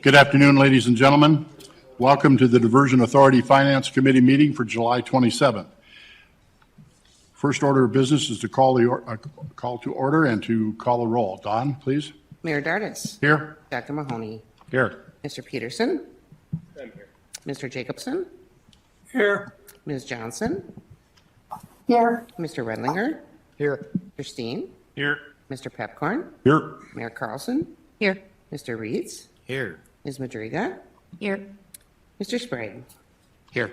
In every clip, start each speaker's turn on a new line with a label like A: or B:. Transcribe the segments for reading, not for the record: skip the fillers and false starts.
A: Good afternoon, ladies and gentlemen. Welcome to the Diversion Authority Finance Committee meeting for July 27th. First order of business is to call to order and to call the roll. Don, please.
B: Mayor Dardis.
A: Here.
B: Dr. Mahoney.
A: Here.
B: Mr. Peterson.
C: I'm here.
B: Mr. Jacobson.
C: Here.
B: Ms. Johnson.
D: Here.
B: Mr. Redlinger.
C: Here.
B: Mr. Steen.
C: Here.
B: Mr. Pepcorn.
A: Here.
B: Mayor Carlson.
D: Here.
B: Mr. Reeds.
C: Here.
B: Ms. Madriga.
D: Here.
B: Mr. Sprague.
C: Here.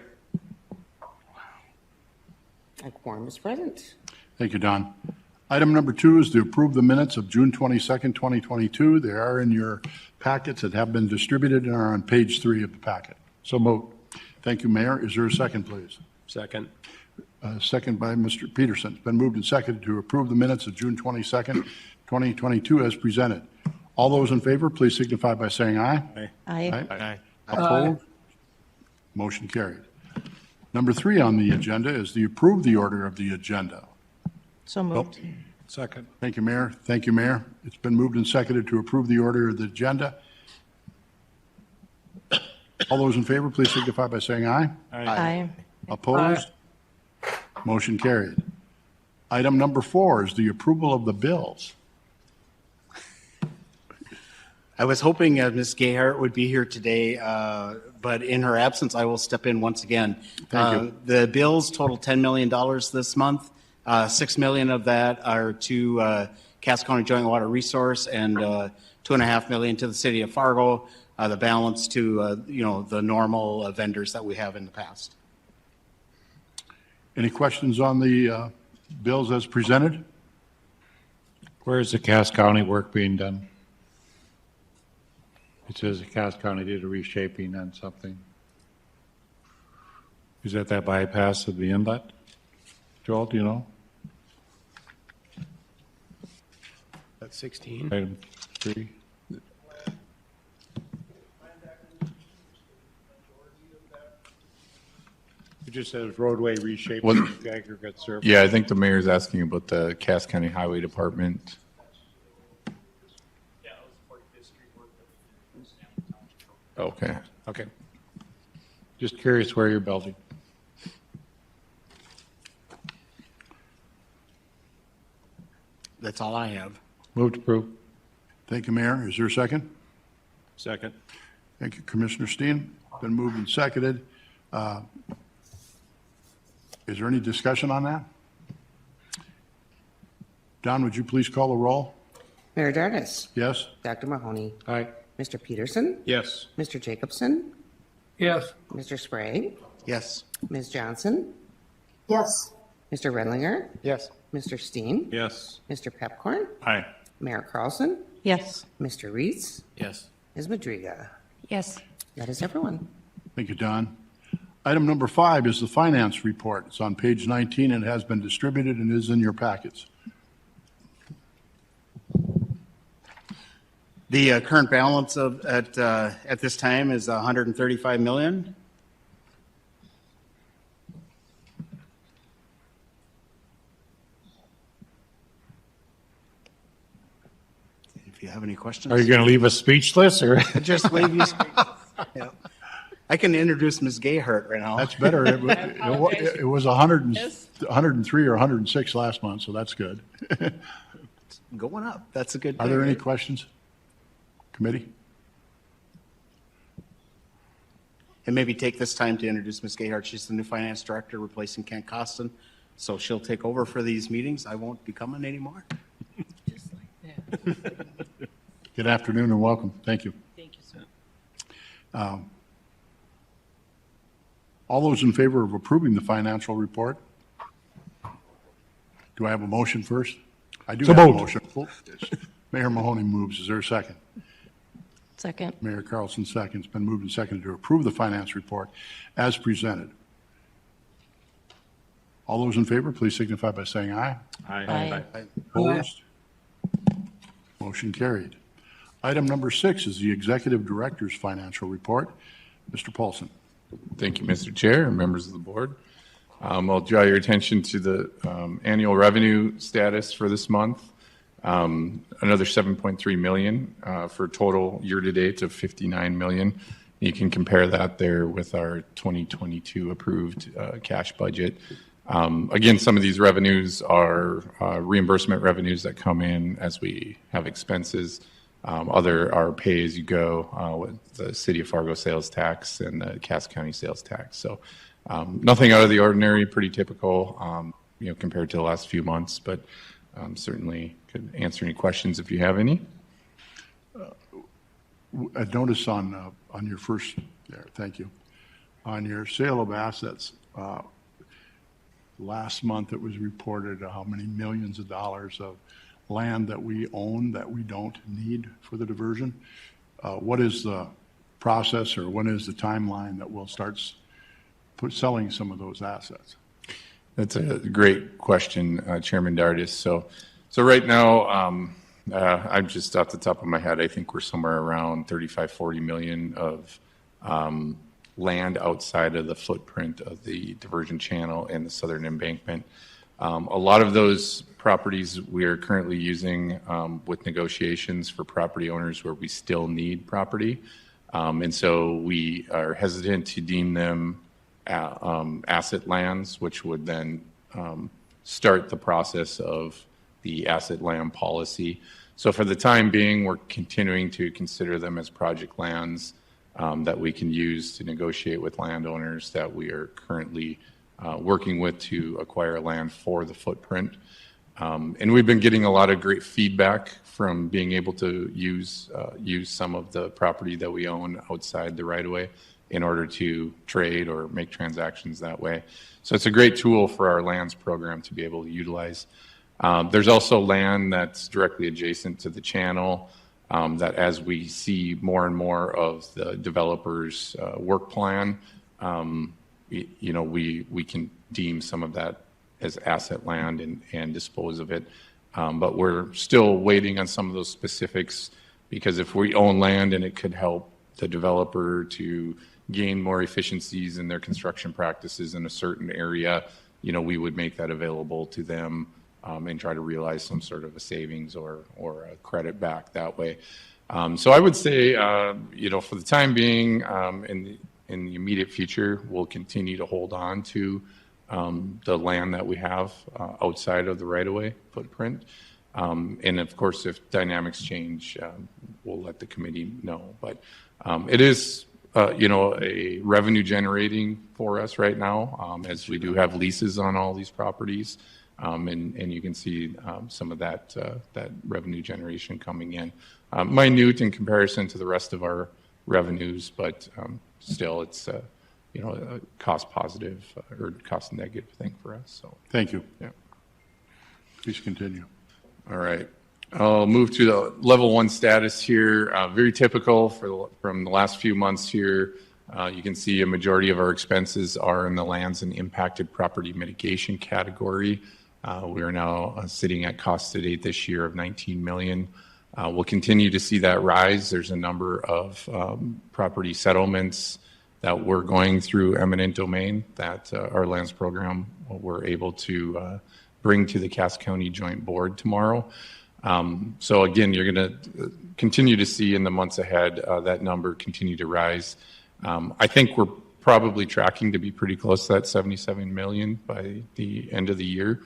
B: A quorum is present.
A: Thank you, Don. Item number 2 is to approve the minutes of June 22nd, 2022. They are in your packets that have been distributed and are on page 3 of the packet. So moved. Thank you, Mayor. Is there a second, please?
C: Second.
A: Second by Mr. Peterson. It's been moved and seconded to approve the minutes of June 22nd, 2022 as presented. All those in favor, please signify by saying aye.
D: Aye.
C: Aye.
A: Opposed? Motion carried. Number 3 on the agenda is to approve the order of the agenda.
D: So moved.
C: Second.
A: Thank you, Mayor. Thank you, Mayor. It's been moved and seconded to approve the order of the agenda. All those in favor, please signify by saying aye.
D: Aye.
A: Opposed? Motion carried. Item number 4 is the approval of the bills.
E: I was hoping Ms. Gayhart would be here today, but in her absence, I will step in once again.
A: Thank you.
E: The bills total $10 million this month. $6 million of that are to Cass County Joint Water Resource and $2.5 million to the city of Fargo. The balance to the normal vendors that we have in the past.
A: Any questions on the bills as presented?
F: Where is the Cass County work being done? It says the Cass County did a reshaping on something. Is that bypass of the inlet? Joel, do you know?
C: That's 16.
F: Item 3. It just says roadway reshaping aggregate surface.
G: Yeah, I think the mayor's asking about the Cass County Highway Department. Okay.
F: Okay. Just curious where you're building.
E: That's all I have.
F: Move to approve.
A: Thank you, Mayor. Is there a second?
C: Second.
A: Thank you, Commissioner Steen. Been moved and seconded. Is there any discussion on that? Don, would you please call the roll?
B: Mayor Dardis.
A: Yes?
B: Dr. Mahoney.
F: Aye.
B: Mr. Peterson.
C: Yes.
B: Mr. Jacobson.
C: Yes.
B: Mr. Sprague.
E: Yes.
B: Ms. Johnson.
D: Yes.
B: Mr. Redlinger.
C: Yes.
B: Mr. Steen.
C: Yes.
B: Mr. Pepcorn.
C: Aye.
B: Mayor Carlson.
D: Yes.
B: Mr. Reeds.
C: Yes.
B: Ms. Madriga.
D: Yes.
B: That is everyone.
A: Thank you, Don. Item number 5 is the finance report. It's on page 19 and has been distributed and is in your packets.
E: The current balance at this time is $135 million. If you have any questions,
F: Are you going to leave us speechless or?
E: just leave you. Yeah. I can introduce Ms. Gayhart right now.
A: That's better. It was 103 or 106 last month, so that's good.
E: Going up. That's a good
A: Are
E: thing.
A: there any questions? Committee?
E: And maybe take this time to introduce Ms. Gayhart. She's the new finance director replacing Kent Costin. So she'll take over for these meetings. I won't be coming anymore.
D: Just like that.
A: Good afternoon and welcome. Thank you.
D: Thank you, sir.
A: All those in favor of approving the financial report? Do I have a motion first? I do
F: So
A: have a
F: moved.
A: motion. Oh, yes. Mayor Mahoney moves. Is there a second?
D: Second.
A: Mayor Carlson seconds. Been moved and seconded to approve the finance report as presented. All those in favor, please signify by saying aye.
D: Aye.
A: Opposed? Motion carried. Item number 6 is the Executive Director's Financial Report. Mr. Paulson.
G: Thank you, Mr. Chair and members of the board. I'll draw your attention to the annual revenue status for this month. Another 7.3 million for a total year-to-date of 59 million. You can compare that there with our 2022 approved cash budget. Again, some of these revenues are reimbursement revenues that come in as we have expenses. Other are pay-as-you-go with the City of Fargo sales tax and the Cass County sales tax. So nothing out of the ordinary, pretty typical, compared to the last few months, but certainly could answer any questions if you have any.
A: I noticed on your first, there, thank you, on your sale of assets, last month it was reported how many millions of dollars of land that we own that we don't need for the diversion. What is the process, or when is the timeline that we'll start selling some of those assets?
G: That's a great question, Chairman Dardis. So right now, I'm just off the top of my head, I think we're somewhere around 35-40 million of land outside of the footprint of the diversion channel and the southern embankment. A lot of those properties we are currently using with negotiations for property owners where we still need property. And so we are hesitant to deem them asset lands, which would then start the process of the asset land policy. So for the time being, we're continuing to consider them as project lands that we can use to negotiate with landowners that we are currently working with to acquire land for the footprint. And we've been getting a lot of great feedback from being able to use some of the property that we own outside the right-of-way in order to trade or make transactions that way. So it's a great tool for our lands program to be able to utilize. There's also land that's directly adjacent to the channel that as we see more and more of the developer's work plan, we can deem some of that as asset land and dispose of it. But we're still waiting on some of those specifics, because if we own land and it could help the developer to gain more efficiencies in their construction practices in a certain area, we would make that available to them and try to realize some sort of a savings or a credit back that way. So I would say, for the time being, in the immediate future, we'll continue to hold on to the land that we have outside of the right-of-way footprint. And of course, if dynamics change, we'll let the committee know. But it is, a revenue generating for us right now, as we do have leases on all these properties. And you can see some of that revenue generation coming in. Minute in comparison to the rest of our revenues, but still it's a cost positive or cost negative thing for us. So
A: Thank you.
G: yeah.
A: Please continue.
G: All right. I'll move to the level 1 status here. Very typical from the last few months here. You can see a majority of our expenses are in the lands and impacted property mitigation category. We are now sitting at cost to date this year of 19 million. We'll continue to see that rise. There's a number of property settlements that we're going through eminent domain that our lands program we're able to bring to the Cass County Joint Board tomorrow. So again, you're going to continue to see in the months ahead that number continue to rise. I think we're probably tracking to be pretty close to that 77 million by the end of the year.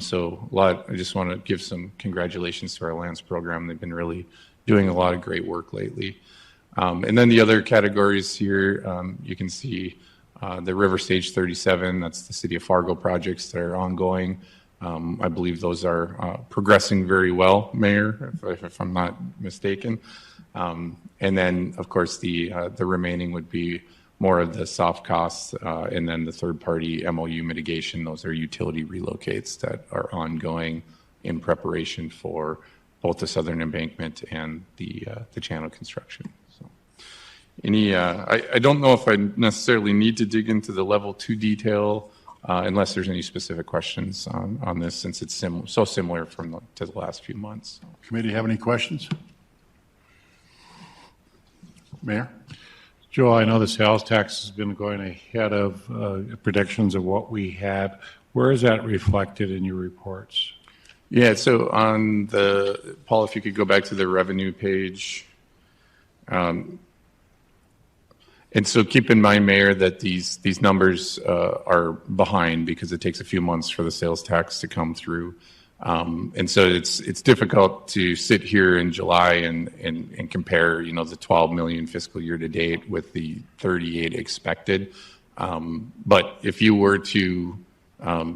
G: So I just want to give some congratulations to our lands program. They've been really doing a lot of great work lately. And then the other categories here, you can see the River Stage 37, that's the City of Fargo projects that are ongoing. I believe those are progressing very well, Mayor, if I'm not mistaken. And then, of course, the remaining would be more of the soft costs, and then the third-party MOU mitigation. Those are utility relocates that are ongoing in preparation for both the southern embankment and the channel construction. So, I don't know if I necessarily need to dig into the level 2 detail unless there's any specific questions on this, since it's so similar to the last few months.
A: Committee have any questions? Mayor?
F: Joe, I know the sales tax has been going ahead of predictions of what we had. Where is that reflected in your reports?
G: Yeah, so on the, Paul, if you could go back to the revenue page. And so keep in mind, Mayor, that these numbers are behind because it takes a few months for the sales tax to come through. And so it's difficult to sit here in July and compare, the 12 million fiscal year to date with the 38 expected. But if you were to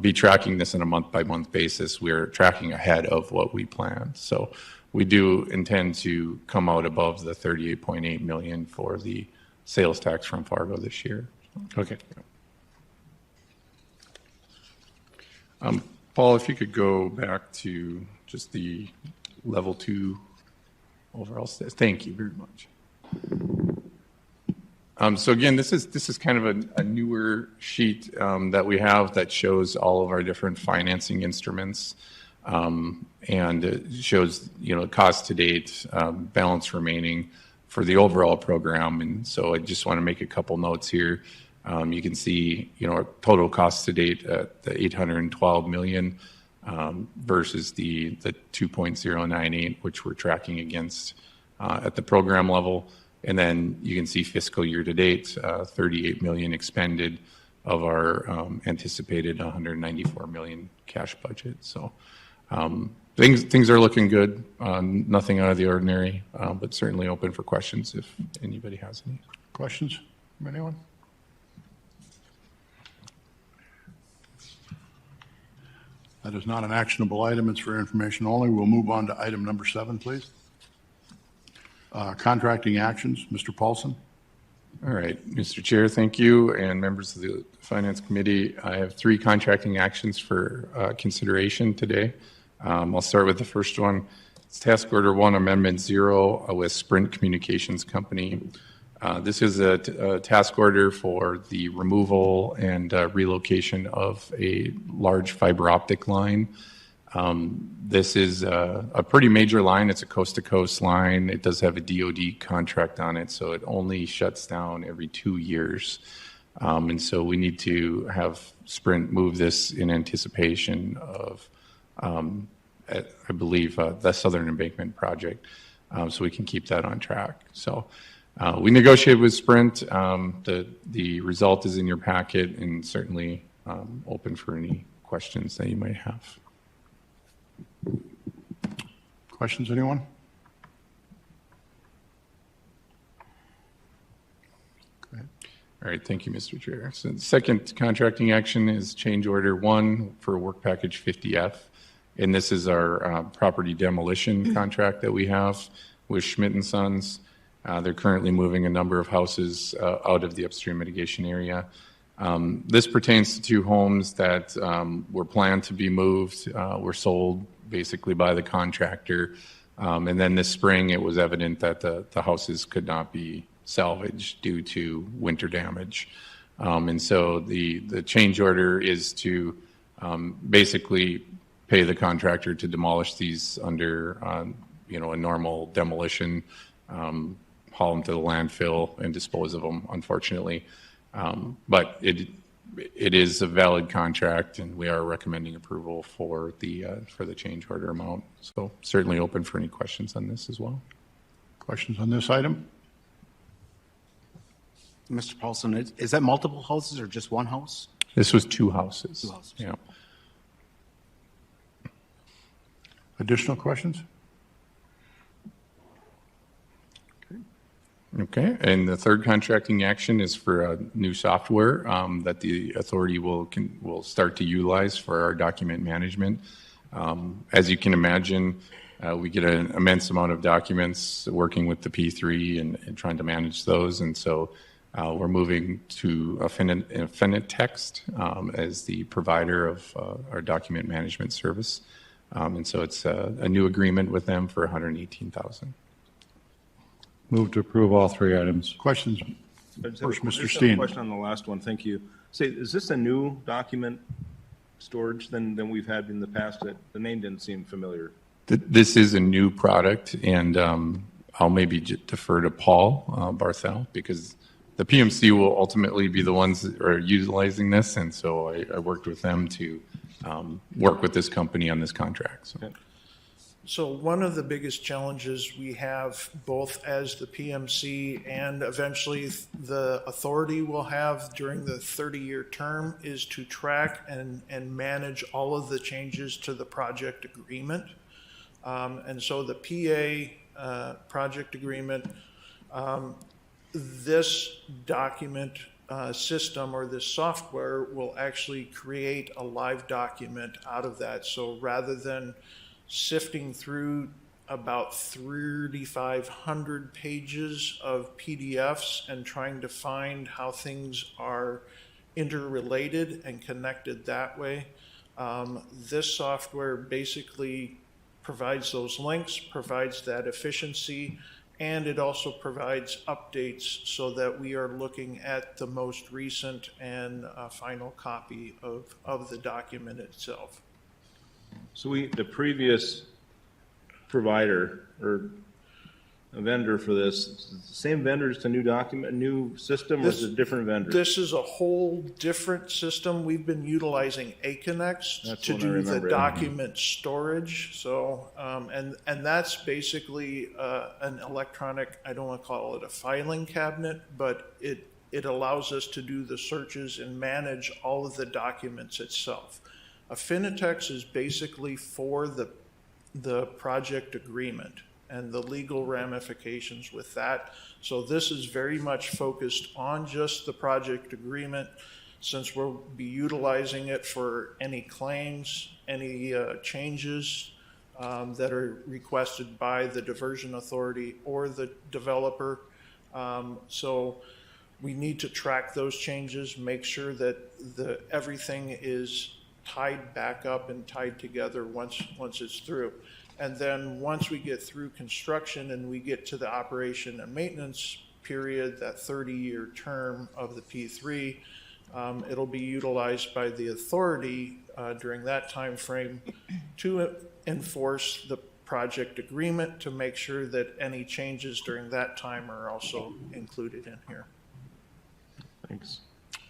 G: be tracking this on a month-by-month basis, we're tracking ahead of what we planned. So we do intend to come out above the 38.8 million for the sales tax from Fargo this year.
F: Okay.
G: Paul, if you could go back to just the level 2 overall stats. Thank you very much. So again, this is kind of a newer sheet that we have that shows all of our different financing instruments, and it shows cost to date, balance remaining for the overall program. And so I just want to make a couple notes here. You can see our total cost to date at the 812 million versus the 2.098, which we're tracking against at the program level. And then you can see fiscal year to date, 38 million expended of our anticipated 194 million cash budget. So things are looking good. Nothing out of the ordinary, but certainly open for questions if anybody has any.
A: Questions from anyone? That is not an actionable item. It's for information only. We'll move on to item number 7, please. Contracting actions. Mr. Paulson.
G: All right, Mr. Chair, thank you, and members of the Finance Committee. I have 3 contracting actions for consideration today. I'll start with the first one. It's Task Order 1, Amendment 0 with Sprint Communications Company. This is a task order for the removal and relocation of a large fiber optic line. This is a pretty major line. It's a coast-to-coast line. It does have a DoD contract on it, so it only shuts down every 2 years. And so we need to have Sprint move this in anticipation of, I believe, the Southern Embankment project, so we can keep that on track. So we negotiated with Sprint. The result is in your packet, and certainly open for any questions that you might have.
A: Questions, anyone? Go ahead.
G: All right, thank you, Mr. Chair. So the second contracting action is Change Order 1 for Work Package 50F. And this is our property demolition contract that we have with Schmidt & Sons. They're currently moving a number of houses out of the upstream mitigation area. This pertains to 2 homes that were planned to be moved, were sold basically by the contractor. And then this spring, it was evident that the houses could not be salvaged due to winter damage. And so the change order is to basically pay the contractor to demolish these under a normal demolition, haul them to the landfill and dispose of them, unfortunately. But it is a valid contract, and we are recommending approval for the change order amount. So certainly open for any questions on this as well.
A: Questions on this item?
E: Mr. Paulson, is that multiple houses or just one house?
G: This was 2 houses.
E: 2 houses.
G: Yeah.
A: Additional questions?
G: Okay, and the third contracting action is for a new software that the authority will start to utilize for our document management. As you can imagine, we get an immense amount of documents working with the P3 and trying to manage those, and so we're moving to Affinit Text as the provider of our document management service, and so it's a new agreement with them for $118,000.
F: Move to approve all 3 items.
A: Questions? First, Mr.
C: Just have a
A: Steen.
C: question on the last one. Thank you. Say, is this a new document storage than we've had in the past? The name didn't seem familiar.
G: This is a new product, and I'll maybe defer to Paul Barthel, because the PMC will ultimately be the ones that are utilizing this, and so I worked with them to work with this company on this contract. So.
H: So one of the biggest challenges we have, both as the PMC and eventually the authority will have during the 30-year term, is to track and manage all of the changes to the project agreement. And so the PA project agreement, this document system or this software will actually create a live document out of that. So rather than sifting through about 3,500 pages of PDFs and trying to find how things are interrelated and connected that way, this software basically provides those links, provides that efficiency, and it also provides updates so that we are looking at the most recent and final copy of the document itself.
C: So the previous provider or a vendor for this, the same vendors to new document, new system, or is it different vendors?
H: This is a whole different system. We've been utilizing Aconex
C: That's
H: to
C: what I
H: do the
C: remember, yeah.
H: document storage. So, and that's basically an electronic, I don't want to call it a filing cabinet, but it allows us to do the searches and manage all of the documents itself. Affinitex is basically for the project agreement and the legal ramifications with that. So this is very much focused on just the project agreement, since we'll be utilizing it for any claims, any changes that are requested by the diversion authority or the developer. So we need to track those changes, make sure that everything is tied back up and tied together once it's through. And then once we get through construction and we get to the operation and maintenance period, that 30-year term of the P3, it'll be utilized by the authority during that time frame to enforce the project agreement, to make sure that any changes during that time are also included in here.
C: Thanks.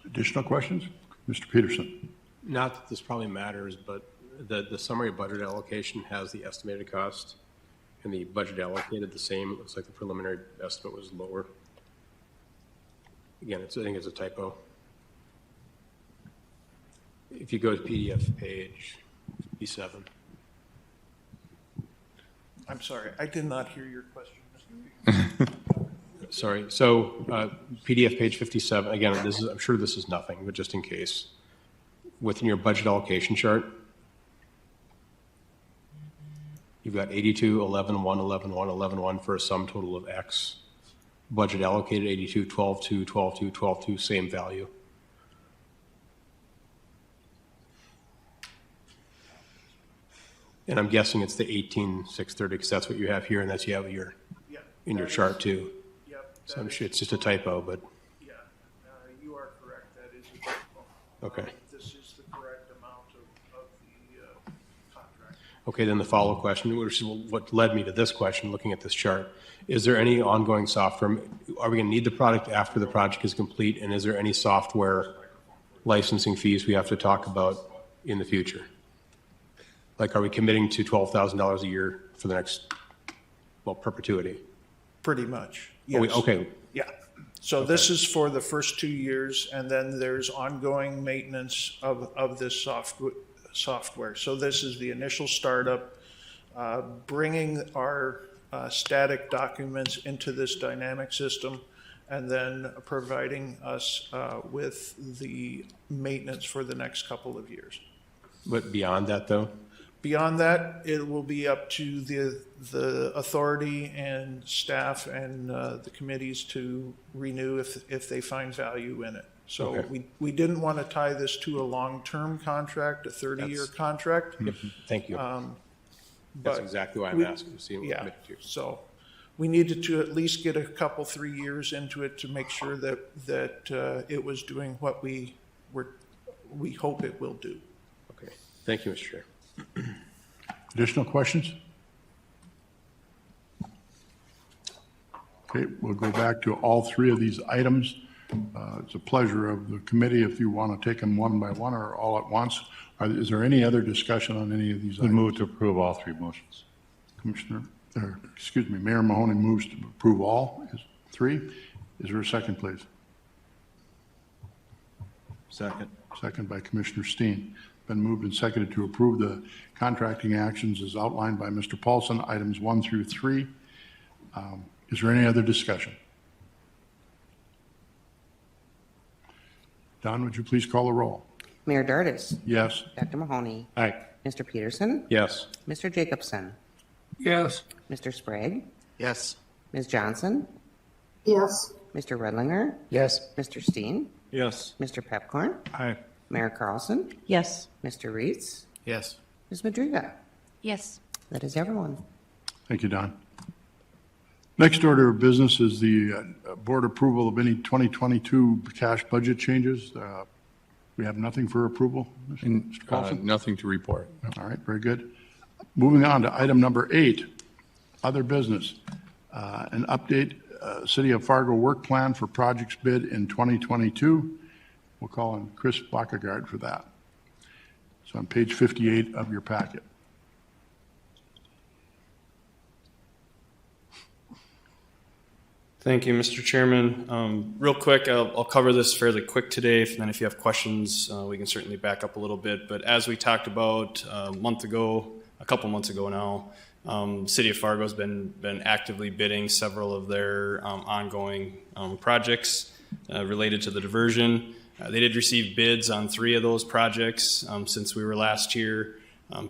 A: Additional questions? Mr. Peterson?
I: Not that this probably matters, but the summary budget allocation has the estimated cost and the budget allocated the same. It looks like the preliminary estimate was lower. Again, I think it's a typo. If you go to PDF page 57.
H: I'm sorry, I did not hear your question, Mr. Peterson.
I: Sorry. So PDF page 57. Again, I'm sure this is nothing, but just in case, within your budget allocation chart, you've got 82, 11, 1, 11, 1, 11, 1 for a sum total of X. Budget allocated 82, 12, 2, 12, 2, 12, 2, same value. And I'm guessing it's the 18,630 because that's what you have here, and that's you have your in your chart too.
H: Yep.
I: So I'm sure it's just a typo, but
H: Yeah, you are correct, that is a typo.
I: okay.
H: This is the correct amount of the contract.
I: Okay, then the follow-up question, which is what led me to this question, looking at this chart. Is there any ongoing software? Are we going to need the product after the project is complete? And is there any software licensing fees we have to talk about in the future? Like, are we committing to $12,000 a year for the next, perpetuity?
H: Pretty much,
I: Oh,
H: yes.
I: okay,
H: Yeah. So this is for the first 2 years, and then there's ongoing maintenance of this software. So this is the initial startup, bringing our static documents into this dynamic system, and then providing us with the maintenance for the next couple of years.
I: but beyond that though?
H: Beyond that, it will be up to the authority and staff and the committees to renew if they find value in it. So
I: Okay.
H: we didn't want to tie this to a long-term contract, a 30-year contract.
I: Yep, thank you. That's
H: but
I: exactly why I'm
H: we-
I: asking, to see what we're
H: Yeah,
I: committed to.
H: so we needed to at least get a couple, 3 years into it to make sure that it was doing what we hope it will do.
I: Okay, thank you, Mr. Chair.
A: Additional questions? Okay, we'll go back to all three of these items. It's a pleasure of the committee if you want to take them one by one or all at once. Is there any other discussion on any of these
F: We
A: items?
F: move to approve all three motions.
A: Mayor Mahoney moves to approve all three. Is there a second, please?
C: Second.
A: Second by Commissioner Steen. Been moved and seconded to approve the contracting actions as outlined by Mr. Paulson, items 1 through 3. Is there any other discussion? Don, would you please call the roll?
B: Mayor Dardis.
A: Yes.
B: Dr. Mahoney.
F: Aye.
B: Mr. Peterson.
I: Yes.
B: Mr. Jacobson.
F: Yes.
B: Mr. Sprague.
E: Yes.
B: Ms. Johnson.
J: yes,
B: Mr. Redlinger.
F: Yes.
B: Mr. Steen.
C: Yes.
B: Mr. Pepcorn.
F: Aye.
B: Mayor Carlson.
D: Yes.
B: Mr. Reitz.
E: Yes.
B: Ms. Madriga.
D: Yes.
B: That is everyone.
A: Thank you, Don. Next order of business is the board approval of any 2022 cash budget changes. We have nothing for approval, Mr. Paulson?
G: Nothing to report.
A: All right, very good. Moving on to item number 8, other business. An update, City of Fargo work plan for projects bid in 2022. We'll call on Chris Bacagard for that. It's on page 58 of your packet.
K: Thank you, Mr. Chairman. Real quick, I'll cover this fairly quick today, and then if you have questions, we can certainly back up a little bit. But as we talked about a couple months ago now, City of Fargo has been actively bidding several of their ongoing projects related to the diversion. They did receive bids on 3 of those projects since we were last here.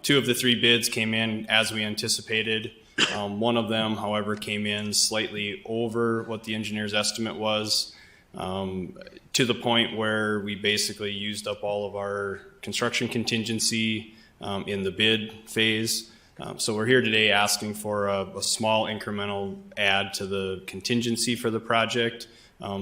K: 2 of the 3 bids came in as we anticipated. One of them, however, came in slightly over what the engineer's estimate was, to the point where we basically used up all of our construction contingency in the bid phase. So we're here today asking for a small incremental add to the contingency for the project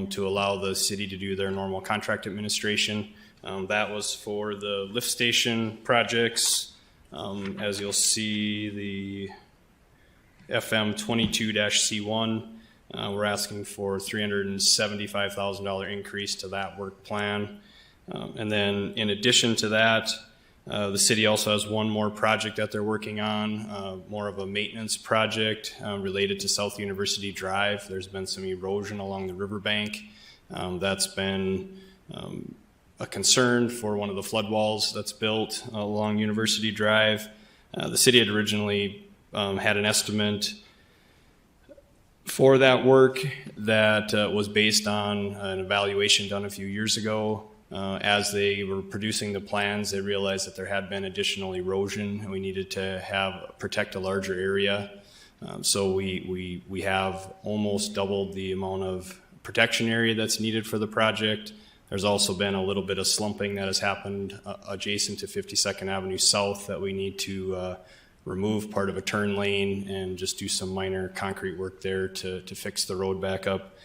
K: to allow the city to do their normal contract administration. That was for the lift station projects. As you'll see, the FM 22-C1, we're asking for $375,000 increase to that work plan. And then in addition to that, the city also has one more project that they're working on, more of a maintenance project related to South University Drive. There's been some erosion along the riverbank. That's been a concern for one of the flood walls that's built along University Drive. The city had originally had an estimate for that work that was based on an evaluation done a few years ago. As they were producing the plans, they realized that there had been additional erosion and we needed to protect a larger area. So we have almost doubled the amount of protection area that's needed for the project. There's also been a little bit of slumping that has happened adjacent to 52nd Avenue South that we need to remove part of a turn lane and just do some minor concrete work there to fix the road back up.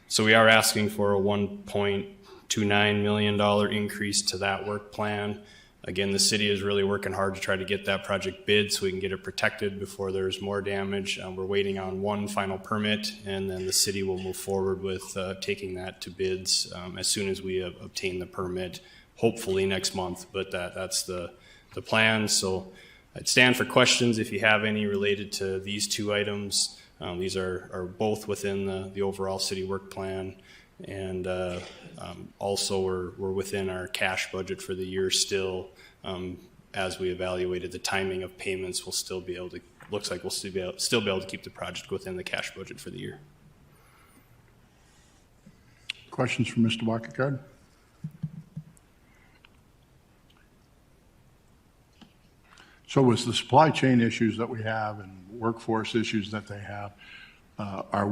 K: So we are asking for a $1.29 million increase to that work plan. Again, the city is really working hard to try to get that project bid so we can get it protected before there's more damage. We're waiting on one final permit, and then the city will move forward with taking that to bids as soon as we obtain the permit, hopefully next month, but that's the plan. So I'd stand for questions if you have any related to these 2 items. These are both within the overall city work plan, and also we're within our cash budget for the year still. As we evaluated the timing of payments, we'll still be able to. Looks like we'll still be able to keep the project within the cash budget for the year.
A: Questions from Mr. Bacagard? So with the supply chain issues that we have and workforce issues that they have, are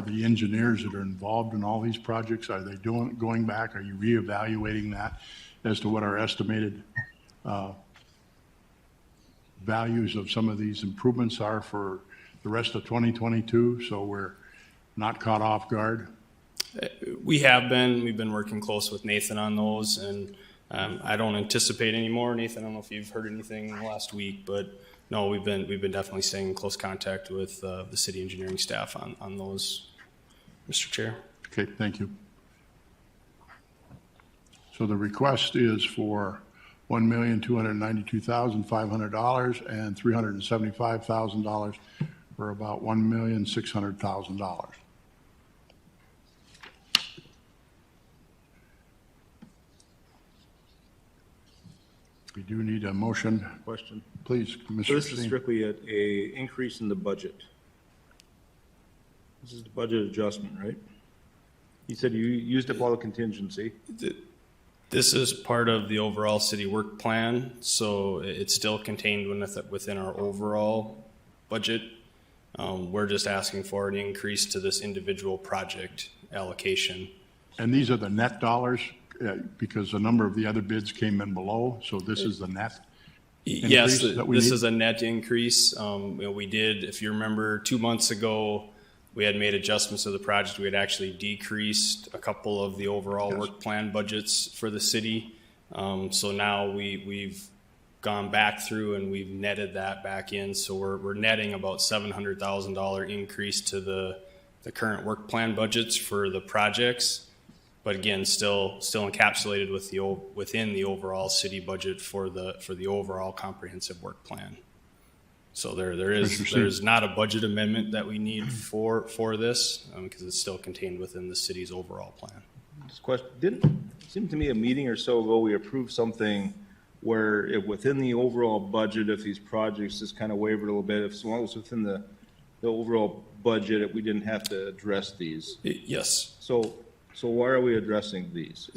A: the engineers that are involved in all these projects, are they going back? Are you reevaluating that as to what our estimated values of some of these improvements are for the rest of 2022, so we're not caught off guard?
K: We've been working close with Nathan on those, and I don't anticipate any more. Nathan, I don't know if you've heard anything last week, but no, we've been definitely staying in close contact with the city engineering staff on those, Mr. Chair.
A: Okay, thank you. So the request is for $1,292,500 and $375,000 for about $1,600,000. We do need a motion.
C: Question.
A: Please,
C: So
A: Mr.
C: this is
A: Steen.
C: strictly a increase in the budget. This is the budget adjustment, right? You said you used up all the contingency.
K: This is part of the overall city work plan, so it's still contained within our overall budget. We're just asking for an increase to this individual project allocation.
A: And these are the net dollars, because a number of the other bids came in below, so this is the net
K: Yes,
A: increase that we
K: this
A: need?
K: is a net increase. We did, if you remember, 2 months ago, we had made adjustments to the project. We had actually decreased a couple of the overall work plan budgets for the city. So now we've gone back through and we've netted that back in. So we're netting about $700,000 increase to the current work plan budgets for the projects. But again, still encapsulated within the overall city budget for the overall comprehensive work plan. So there's not a budget amendment that we need for this because it's still contained within the city's overall plan.
C: This question, it seemed to me a meeting or so ago, we approved something where within the overall budget, if these projects just kind of wavered a little bit, as long as within the overall budget, we didn't have to address these.
K: Yes.
C: So why are we addressing these?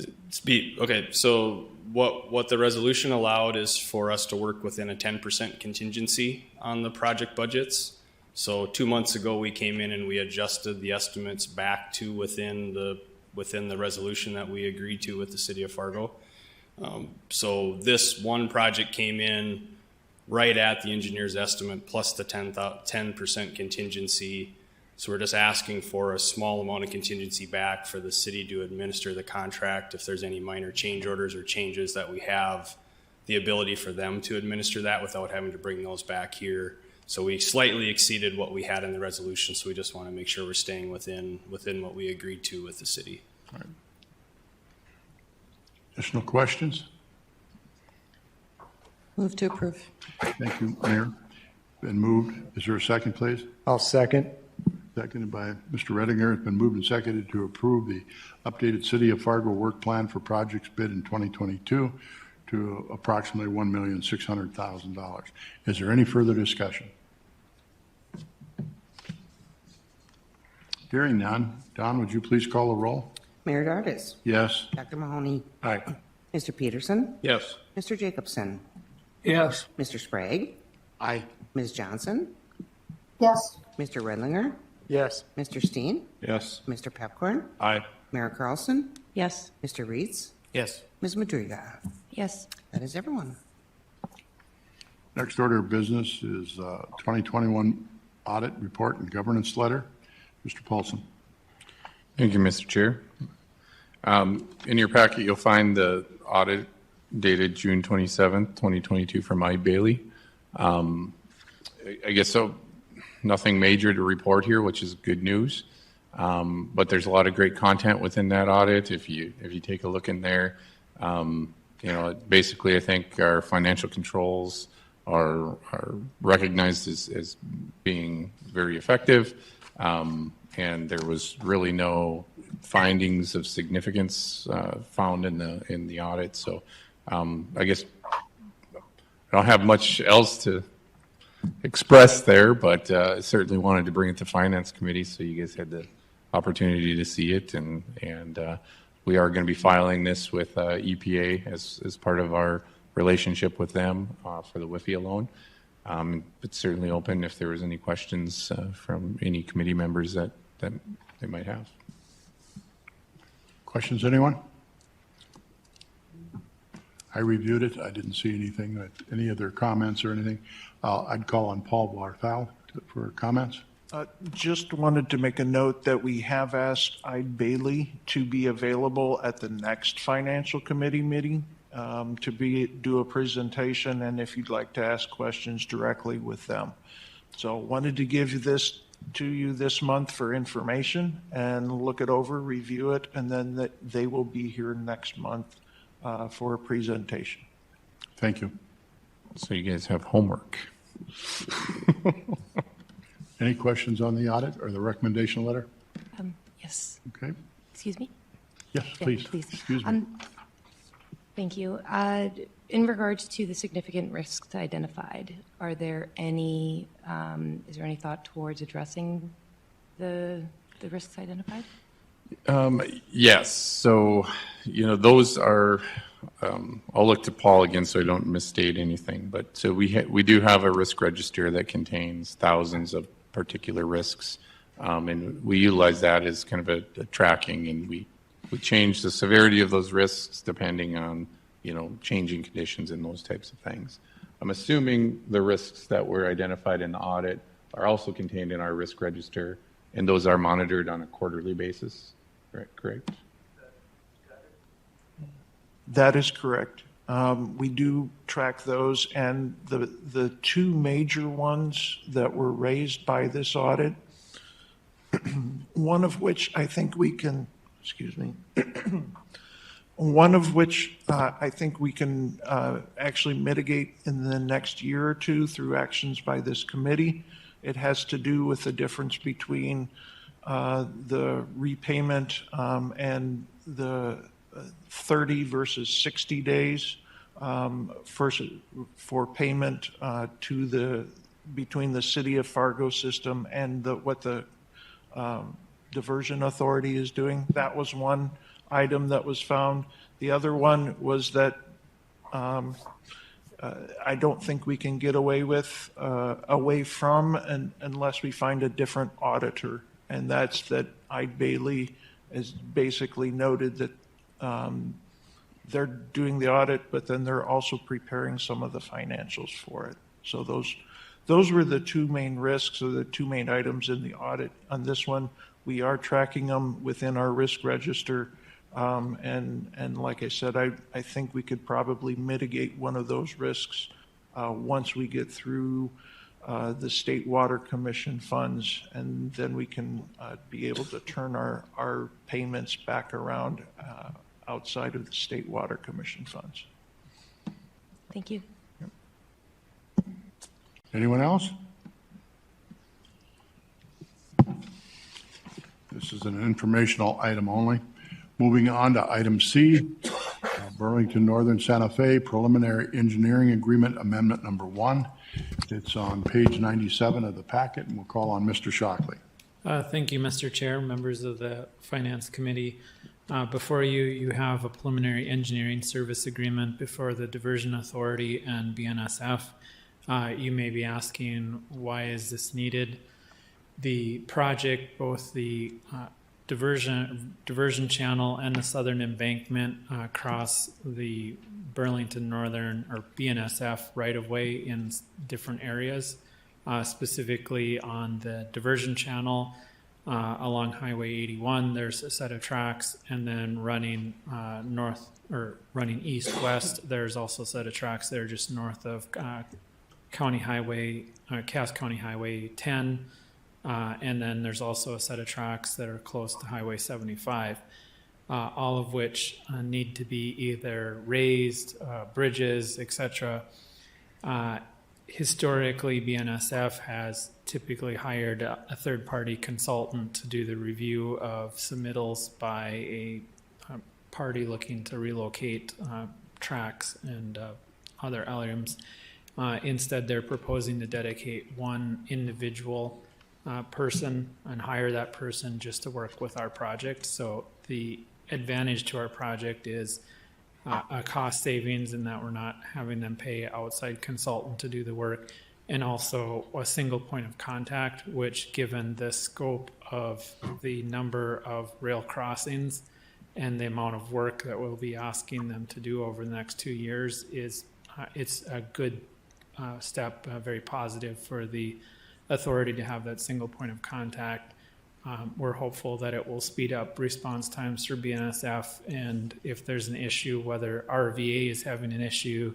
K: Okay, so what the resolution allowed is for us to work within a 10% contingency on the project budgets. So 2 months ago, we came in and we adjusted the estimates back to within the resolution that we agreed to with the city of Fargo. So this one project came in right at the engineer's estimate plus the 10% contingency. So we're just asking for a small amount of contingency back for the city to administer the contract. If there's any minor change orders or changes that we have the ability for them to administer that without having to bring those back here. So we slightly exceeded what we had in the resolution. So we just want to make sure we're staying within what we agreed to with the city.
A: All right. Additional questions?
D: Move to approve.
A: Thank you, Mayor. Been moved. Is there a second, please?
J: I'll second.
A: Seconded by Mr. Redinger. It's been moved and seconded to approve the updated City of Fargo work plan for projects bid in 2022 to approximately $1,600,000. Is there any further discussion? Hearing none. Don, would you please call the roll?
B: Mayor Dardis.
A: Yes.
B: Dr. Mahoney.
A: Aye.
B: Mr. Peterson.
C: Yes.
B: Mr. Jacobson.
J: Yes.
B: Mr. Sprague.
E: Aye.
B: Ms. Johnson.
L: Yes.
B: Mr. Redlinger.
J: Yes.
B: Mr. Steen.
C: Yes.
B: Mr. Pepcorn.
C: Aye.
B: Mayor Carlson.
D: Yes.
B: Mr. Reeds.
I: Yes.
B: Ms. Madriga.
D: Yes.
B: That is everyone.
A: Next order of business is 2021 audit report and governance letter. Mr. Paulson.
G: Thank you, Mr. Chair. In your packet, you'll find the audit dated June 27th, 2022 from I. Bailey. I guess so. Nothing major to report here, which is good news. But there's a lot of great content within that audit. If you take a look in there, basically I think our financial controls are recognized as being very effective. And there was really no findings of significance found in the audit. So I guess I don't have much else to express there, but certainly wanted to bring it to Finance Committee so you guys had the opportunity to see it. And we are going to be filing this with EPA as part of our relationship with them for the WIFIA loan. But certainly open if there was any questions from any committee members that they might have.
A: Questions, anyone? I reviewed it. I didn't see anything, any other comments or anything. I'd call on Paul Barthel for comments.
H: Just wanted to make a note that we have asked Ide Bailey to be available at the next financial committee meeting to do a presentation, and if you'd like to ask questions directly with them. So wanted to give you this to you this month for information and look it over, review it, and then they will be here next month for a presentation.
A: Thank you.
G: So you guys have homework.
A: Any questions on the audit or the recommendation letter?
D: Yes,
A: Okay.
D: excuse me?
A: Yes,
D: Yeah,
A: please. Excuse me.
D: Thank you. In regards to the significant risks identified, are there any, is there any thought towards addressing the risks identified?
G: Yes. So, those are, I'll look to Paul again so I don't misstate anything. But so we do have a risk register that contains thousands of particular risks. And we utilize that as kind of a tracking, and we change the severity of those risks depending on, changing conditions and those types of things. I'm assuming the risks that were identified in the audit are also contained in our risk register, and those are monitored on a quarterly basis. Correct?
H: That is correct. We do track those, and the two major ones that were raised by this audit, one of which I think we can, one of which I think we can actually mitigate in the next year or two through actions by this committee. It has to do with the difference between the repayment and the 30 versus 60 days for payment between the City of Fargo system and what the Diversion Authority is doing. That was one item that was found. The other one was that I don't think we can get away from unless we find a different auditor. And that's that Eide Bailey has basically noted that they're doing the audit, but then they're also preparing some of the financials for it. So those were the two main risks, or the two main items in the audit. On this one, we are tracking them within our risk register. And like I said, I think we could probably mitigate one of those risks once we get through the State Water Commission funds, and then we can be able to turn our payments back around outside of the State Water Commission funds.
D: Thank you.
A: Anyone else? This is an informational item only. Moving on to item C, Burlington Northern Santa Fe Preliminary Engineering Agreement Amendment Number 1. It's on page 97 of the packet, and we'll call on Mr. Shockley.
J: Thank you, Mr. Chair, members of the Finance Committee. Before you, you have a preliminary engineering service agreement before the Diversion Authority and BNSF. You may be asking, why is this needed? The project, both the diversion channel and the southern embankment across the Burlington Northern or BNSF right-of-way in different areas, specifically on the diversion channel along Highway 81. There's a set of tracks, and then running north or running east-west, there's also a set of tracks that are just north of County Highway, Cass County Highway 10. And then there's also a set of tracks that are close to Highway 75, all of which need to be either raised, bridges, etc. Historically, BNSF has typically hired a third-party consultant to do the review of submittals by a party looking to relocate tracks and other items. Instead, they're proposing to dedicate one individual person and hire that person just to work with our project. So the advantage to our project is a cost savings in that we're not having them pay an outside consultant to do the work, and also a single point of contact, which, given the scope of the number of rail crossings and the amount of work that we'll be asking them to do over the next 2 years, is it's a good step, very positive for the authority to have that single point of contact. We're hopeful that it will speed up response times for BNSF, and if there's an issue, whether RVA is having an issue,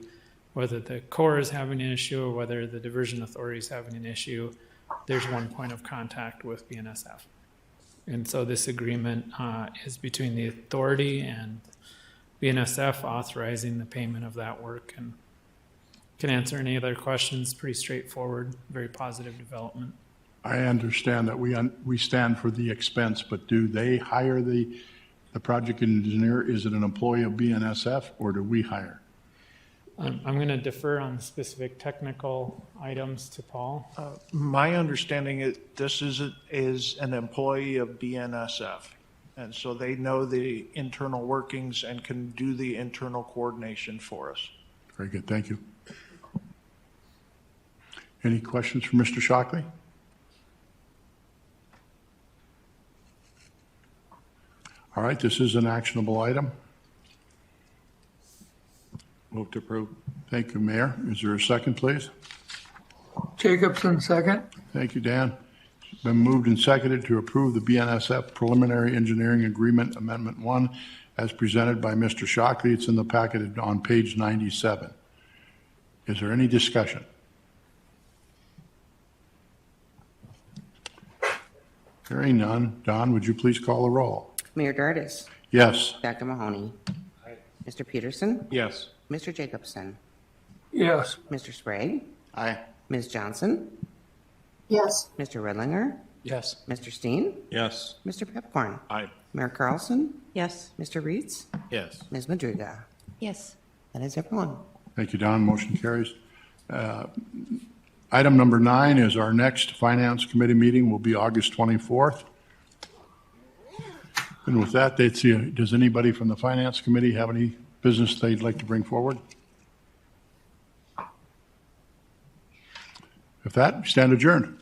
J: whether the Corps is having an issue, or whether the Diversion Authority is having an issue, there's one point of contact with BNSF. And so this agreement is between the authority and BNSF authorizing the payment of that work, and can answer any other questions. Pretty straightforward, very positive development.
A: I understand that we stand for the expense, but do they hire the project engineer? Is it an employee of BNSF, or do we hire?
J: I'm going to defer on specific technical items to Paul.
H: My understanding is this is an employee of BNSF. And so they know the internal workings and can do the internal coordination for us.
A: Very good, thank you. Any questions for Mr. Shockley? All right, this is an actionable item.
F: Move to approve.
A: Thank you, Mayor. Is there a second, please?
L: Jacobson, second.
A: Thank you, Dan. It's been moved and seconded to approve the BNSF Preliminary Engineering Agreement Amendment 1 as presented by Mr. Shockley. It's in the packet on page 97. Is there any discussion? Hearing none. Don, would you please call the roll?
B: Mayor Dardis.
A: Yes.
B: Dr. Mahoney. Mr. Peterson.
I: Yes.
B: Mr. Jacobson.
L: Yes.
B: Mr. Sprague.
E: Aye.
B: Ms. Johnson.
L: Yes.
B: Mr. Redlinger.
E: Yes.
B: Mr. Steen.
F: Yes.
B: Mr. Pepcorn.
F: Aye.
B: Mayor Carlson.
D: Yes.
B: Mr. Reeds.
F: Yes.
B: Ms. Madriga.
D: Yes.
B: That is everyone.
A: Thank you, Don. Motion carries. Item number 9 is our next Finance Committee meeting will be August 24th. And with that, does anybody from the Finance Committee have any business they'd like to bring forward? If that, stand adjourned.